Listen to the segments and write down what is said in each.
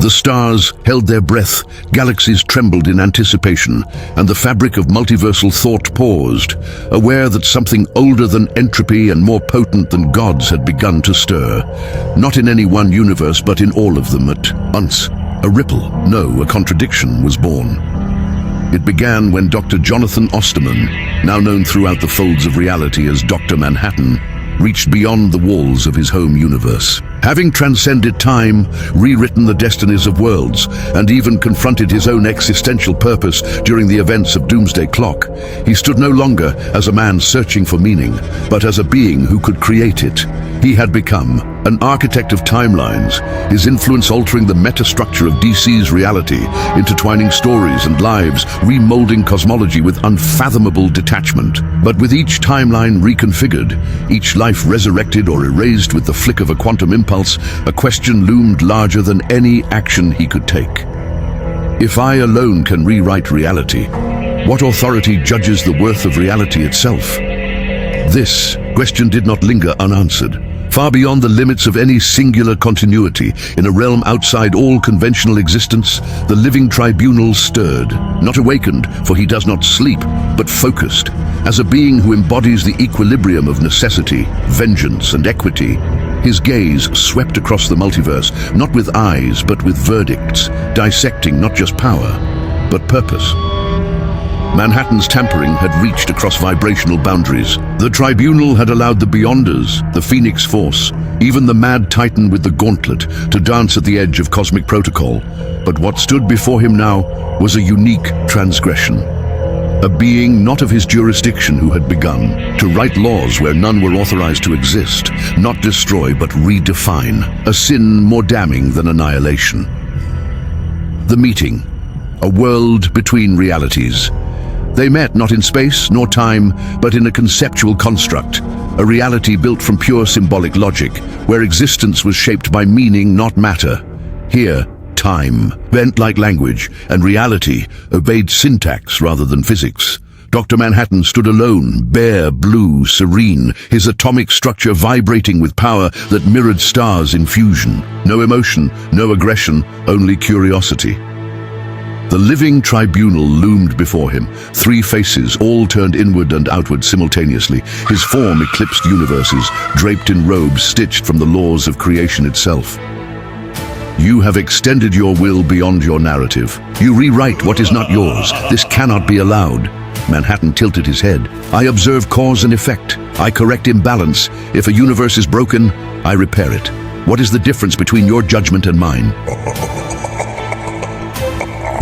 The stars held their breath, galaxies trembled in anticipation, and the fabric of multiversal thought paused, aware that something older than entropy and more potent than gods had begun to stir. Not in any one universe, but in all of them at once. A ripple, no, a contradiction was born. It began when Dr. Jonathan Osterman, now known throughout the folds of reality as Dr. Manhattan, reached beyond the walls of his home universe. Having transcended time, rewritten the destinies of worlds, and even confronted his own existential purpose during the events of Doomsday Clock, he stood no longer as a man searching for meaning, but as a being who could create it. He had become an architect of timelines, his influence altering the metastructure of DC's reality, intertwining stories and lives, remolding cosmology with unfathomable detachment. But with each timeline reconfigured, each life resurrected or erased with the flick of a quantum impulse, a question loomed larger than any action he could take. If I alone can rewrite reality, what authority judges the worth of reality itself? This question did not linger unanswered. Far beyond the limits of any singular continuity, in a realm outside all conventional existence, the Living Tribunal stirred, not awakened, for he does not sleep, but focused. As a being who embodies the equilibrium of necessity, vengeance, and equity, his gaze swept across the multiverse, not with eyes, but with verdicts, dissecting not just power, but purpose. Manhattan's tampering had reached across vibrational boundaries. The Tribunal had allowed the Beyonders, the Phoenix Force, even the Mad Titan with the Gauntlet, to dance at the edge of cosmic protocol. But what stood before him now was a unique transgression. A being not of his jurisdiction who had begun to write laws where none were authorized to exist, not destroy but redefine, a sin more damning than annihilation. The meeting, a world between realities. They met not in space nor time, but in a conceptual construct, a reality built from pure symbolic logic, where existence was shaped by meaning, not matter. Here, time bent like language, and reality obeyed syntax rather than physics. Dr. Manhattan stood alone, bare, blue, serene, his atomic structure vibrating with power that mirrored stars in fusion. No emotion, no aggression, only curiosity. The Living Tribunal loomed before him, three faces, all turned inward and outward simultaneously. His form eclipsed universes, draped in robes stitched from the laws of creation itself. You have extended your will beyond your narrative. You rewrite what is not yours. This cannot be allowed. Manhattan tilted his head. I observe cause and effect. I correct imbalance. If a universe is broken, I repair it. What is the difference between your judgment and mine?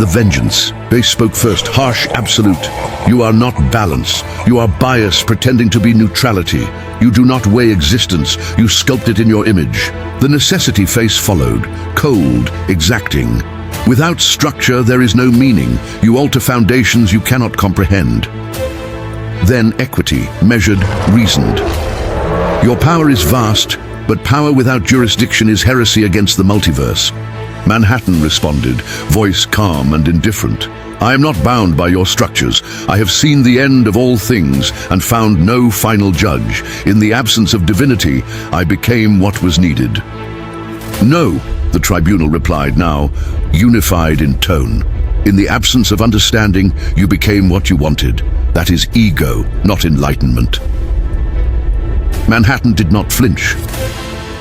The vengeance. They spoke first, harsh, absolute. You are not balance. You are bias pretending to be neutrality. You do not weigh existence. You sculpt it in your image. The necessity face followed, cold, exacting. Without structure, there is no meaning. You alter foundations you cannot comprehend. Then equity, measured, reasoned. Your power is vast, but power without jurisdiction is heresy against the multiverse. Manhattan responded, voice calm and indifferent. I am not bound by your structures. I have seen the end of all things and found no final judge. In the absence of divinity, I became what was needed. No, the tribunal replied now, unified in tone. In the absence of understanding, you became what you wanted. That is ego, not enlightenment. Manhattan did not flinch.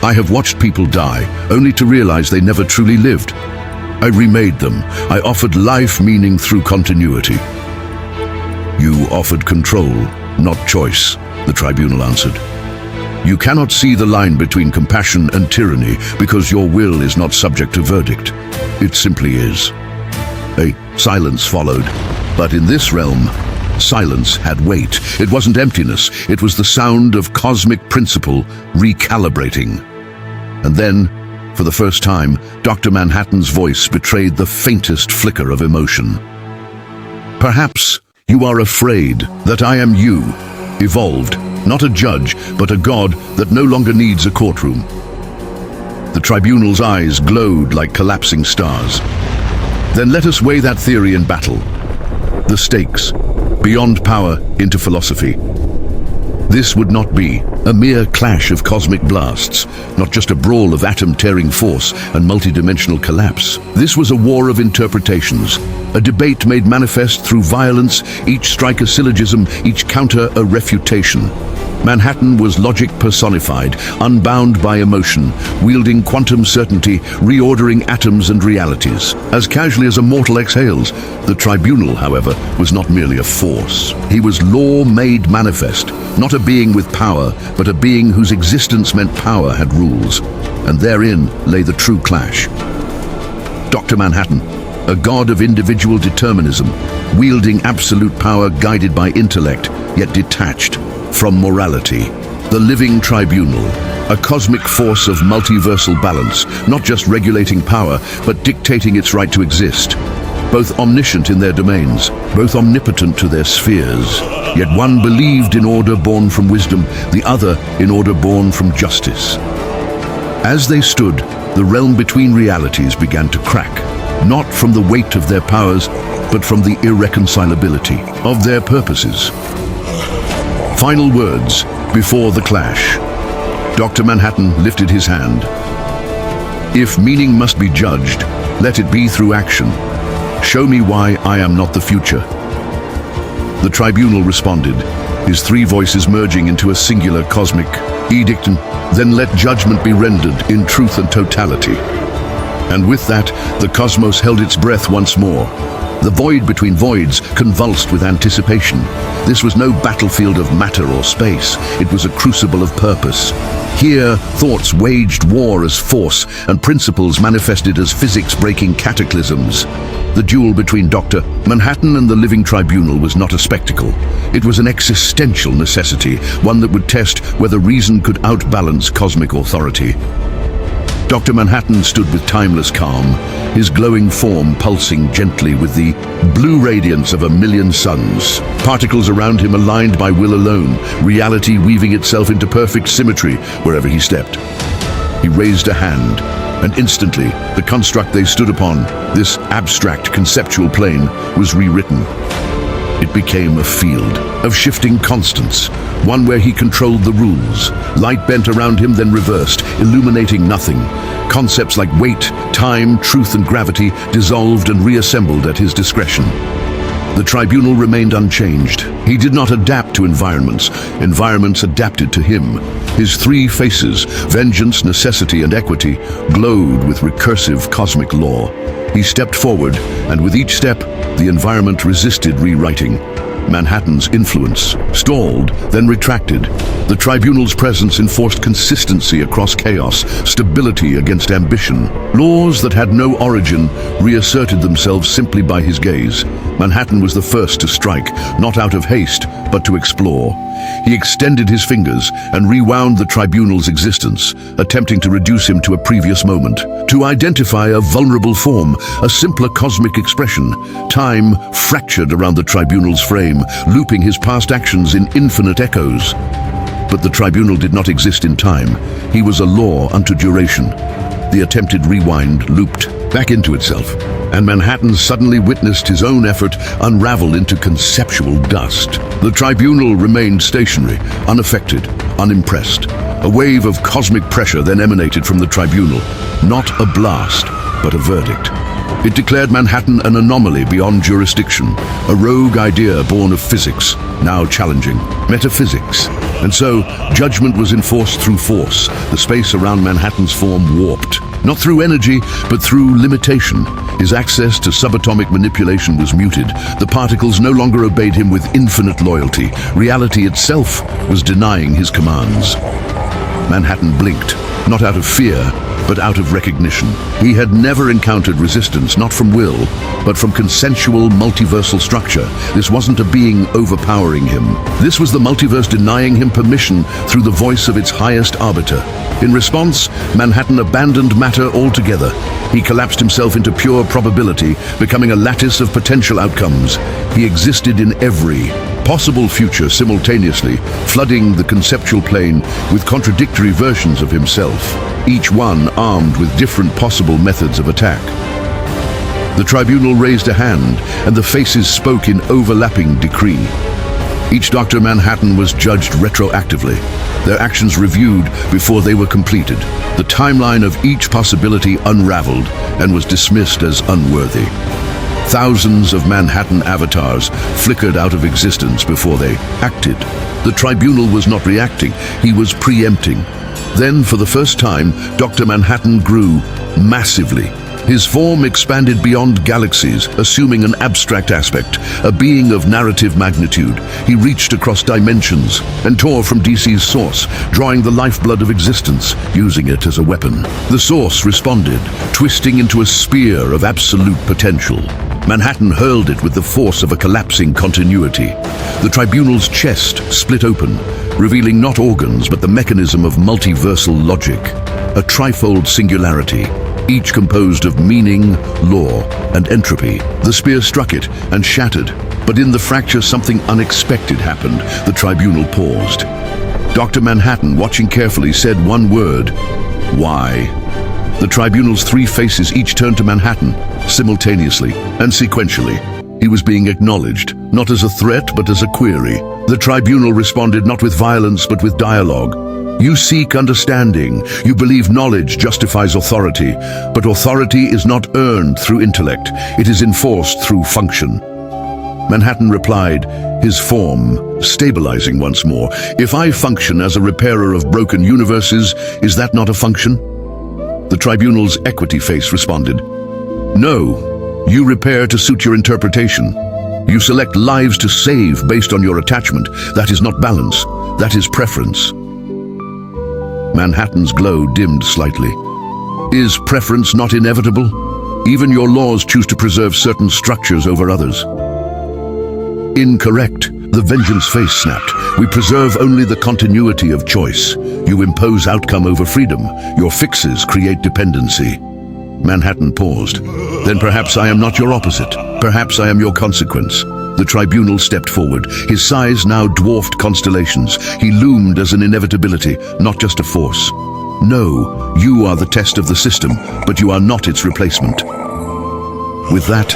I have watched people die, only to realize they never truly lived. I remade them. I offered life meaning through continuity. You offered control, not choice, the tribunal answered. You cannot see the line between compassion and tyranny because your will is not subject to verdict. It simply is. A silence followed, but in this realm, silence had weight. It wasn't emptiness, it was the sound of cosmic principle recalibrating. And then, for the first time, Dr. Manhattan's voice betrayed the faintest flicker of emotion. Perhaps you are afraid that I am you, evolved, not a judge, but a god that no longer needs a courtroom. The tribunal's eyes glowed like collapsing stars. Then let us weigh that theory in battle. The stakes, beyond power into philosophy. This would not be A mere clash of cosmic blasts, not just a brawl of atom-tearing force and multidimensional collapse. This was a war of interpretations, a debate made manifest through violence, each strike a syllogism, each counter a refutation. Manhattan was logic personified, unbound by emotion, wielding quantum certainty, reordering atoms and realities. As casually as a mortal exhales, the tribunal, however, was not merely a force. He was law made manifest, not a being with power, but a being whose existence meant power had rules. And therein lay the true clash. Dr. Manhattan, a god of individual determinism, wielding absolute power guided by intellect, yet detached from morality. The Living Tribunal, a cosmic force of multiversal balance, not just regulating power, but dictating its right to exist. Both omniscient in their domains, both omnipotent to their spheres. Yet one believed in order born from wisdom, the other in order born from justice. As they stood, the realm between realities began to crack, not from the weight of their powers, but from the irreconcilability of their purposes. Final words before the clash. Dr. Manhattan lifted his hand. If meaning must be judged, let it be through action. Show me why I am not the future. The tribunal responded, his three voices merging into a singular cosmic edict. Then let judgment be rendered in truth and totality. And with that, the cosmos held its breath once more. The void between voids convulsed with anticipation. This was no battlefield of matter or space. It was a crucible of purpose. Here, thoughts waged war as force, and principles manifested as physics-breaking cataclysms. The duel between Dr. Manhattan and the Living Tribunal was not a spectacle. It was an existential necessity, one that would test whether reason could outbalance cosmic authority. Dr. Manhattan stood with timeless calm, his glowing form pulsing gently with the blue radiance of a million suns. Particles around him aligned by will alone, reality weaving itself into perfect symmetry wherever he stepped. He raised a hand, and instantly, the construct they stood upon, this abstract conceptual plane, was rewritten. It became a field of shifting constants, one where he controlled the rules. Light bent around him, then reversed, illuminating nothing. Concepts like weight, time, truth, and gravity dissolved and reassembled at his discretion. The tribunal remained unchanged. He did not adapt to environments. Environments adapted to him. His three faces, vengeance, necessity, and equity, glowed with recursive cosmic law. He stepped forward, and with each step, the environment resisted rewriting. Manhattan's influence stalled, then retracted. The tribunal's presence enforced consistency across chaos, stability against ambition. Laws that had no origin reasserted themselves simply by his gaze. Manhattan was the first to strike, not out of haste, but to explore. He extended his fingers and rewound the tribunal's existence, attempting to reduce him to a previous moment, to identify a vulnerable form, a simpler cosmic expression. Time fractured around the tribunal's frame, looping his past actions in infinite echoes. But the tribunal did not exist in time. He was a law unto duration. The attempted rewind looped back into itself, and Manhattan suddenly witnessed his own effort unravel into conceptual dust. The tribunal remained stationary, unaffected, unimpressed. A wave of cosmic pressure then emanated from the tribunal, not a blast, but a verdict. It declared Manhattan an anomaly beyond jurisdiction, a rogue idea born of physics, now challenging metaphysics. And so, judgment was enforced through force. The space around Manhattan's form warped. Not through energy, but through limitation. His access to subatomic manipulation was muted. The particles no longer obeyed him with infinite loyalty. Reality itself was denying his commands. Manhattan blinked, not out of fear, but out of recognition. He had never encountered resistance, not from will, but from consensual multiversal structure. This wasn't a being overpowering him. This was the multiverse denying him permission through the voice of its highest arbiter. In response, Manhattan abandoned matter altogether. He collapsed himself into pure probability, becoming a lattice of potential outcomes. He existed in every possible future simultaneously, flooding the conceptual plane with contradictory versions of himself, each one armed with different possible methods of attack. The tribunal raised a hand, and the faces spoke in overlapping decree. Each Dr. Manhattan was judged retroactively, their actions reviewed before they were completed. The timeline of each possibility unraveled and was dismissed as unworthy. Thousands of Manhattan avatars flickered out of existence before they acted. The tribunal was not reacting, he was preempting. Then, for the first time, Dr. Manhattan grew massively. His form expanded beyond galaxies, assuming an abstract aspect, a being of narrative magnitude. He reached across dimensions and tore from DC's source, drawing the lifeblood of existence, using it as a weapon. The source responded, twisting into a spear of absolute potential. Manhattan hurled it with the force of a collapsing continuity. The tribunal's chest split open, revealing not organs but the mechanism of multiversal logic, a trifold singularity, each composed of meaning, law, and entropy. The spear struck it and shattered, but in the fracture something unexpected happened. The tribunal paused. Dr. Manhattan, watching carefully, said one word: "Why?" The tribunal's three faces each turned to Manhattan, simultaneously and sequentially. He was being acknowledged, not as a threat but as a query. The tribunal responded not with violence but with dialogue. You seek understanding. You believe knowledge justifies authority, but authority is not earned through intellect. It is enforced through function. Manhattan replied, his form stabilizing once more. If I function as a repairer of broken universes, is that not a function? The tribunal's equity face responded, no, you repair to suit your interpretation. You select lives to save based on your attachment. That is not balance, that is preference. Manhattan's glow dimmed slightly. Is preference not inevitable? Even your laws choose to preserve certain structures over others. Incorrect. The vengeance face snapped. We preserve only the continuity of choice. You impose outcome over freedom. Your fixes create dependency. Manhattan paused. Then perhaps I am not your opposite. Perhaps I am your consequence. The tribunal stepped forward. His size now dwarfed constellations. He loomed as an inevitability, not just a force. No, you are the test of the system, but you are not its replacement. With that,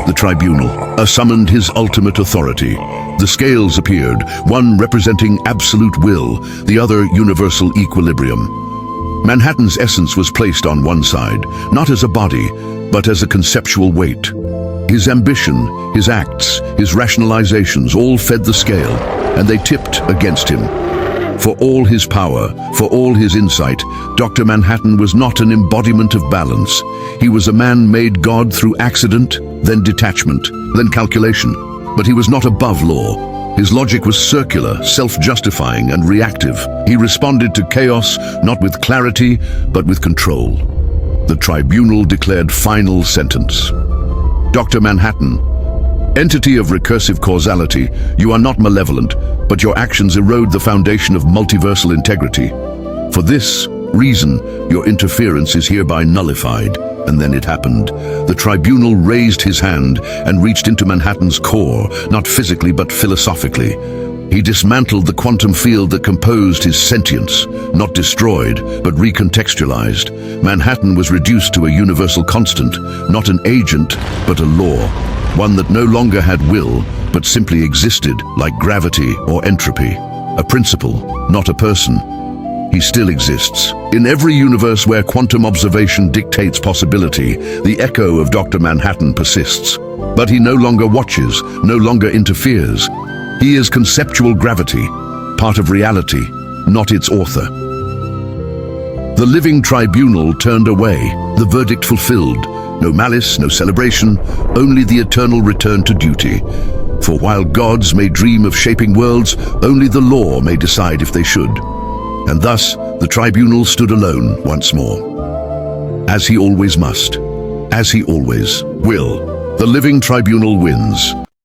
the tribunal summoned his ultimate authority. The scales appeared, one representing absolute will, the other universal equilibrium. Manhattan's essence was placed on one side, not as a body, but as a conceptual weight. His ambition, his acts, his rationalizations all fed the scale, and they tipped against him. For all his power, for all his insight, Dr. Manhattan was not an embodiment of balance. He was a man-made God through accident, then detachment, then calculation. But he was not above law. His logic was circular, self-justifying, and reactive. He responded to chaos, not with clarity, but with control. The tribunal declared final sentence. Dr. Manhattan, entity of recursive causality, you are not malevolent, but your actions erode the foundation of multiversal integrity. For this reason, your interference is hereby nullified. And then it happened. The tribunal raised his hand and reached into Manhattan's core, not physically but philosophically. He dismantled the quantum field that composed his sentience, not destroyed, but recontextualized. Manhattan was reduced to a universal constant, not an agent, but a law. One that no longer had will, but simply existed like gravity or entropy. A principle, not a person. He still exists. In every universe where quantum observation dictates possibility, the echo of Dr. Manhattan persists. But he no longer watches, no longer interferes. He is conceptual gravity, part of reality, not its author. The Living Tribunal turned away, the verdict fulfilled. No malice, no celebration, only the eternal return to duty. For while gods may dream of shaping worlds, only the law may decide if they should. And thus, the tribunal stood alone once more. As he always must, as he always will. The Living Tribunal wins.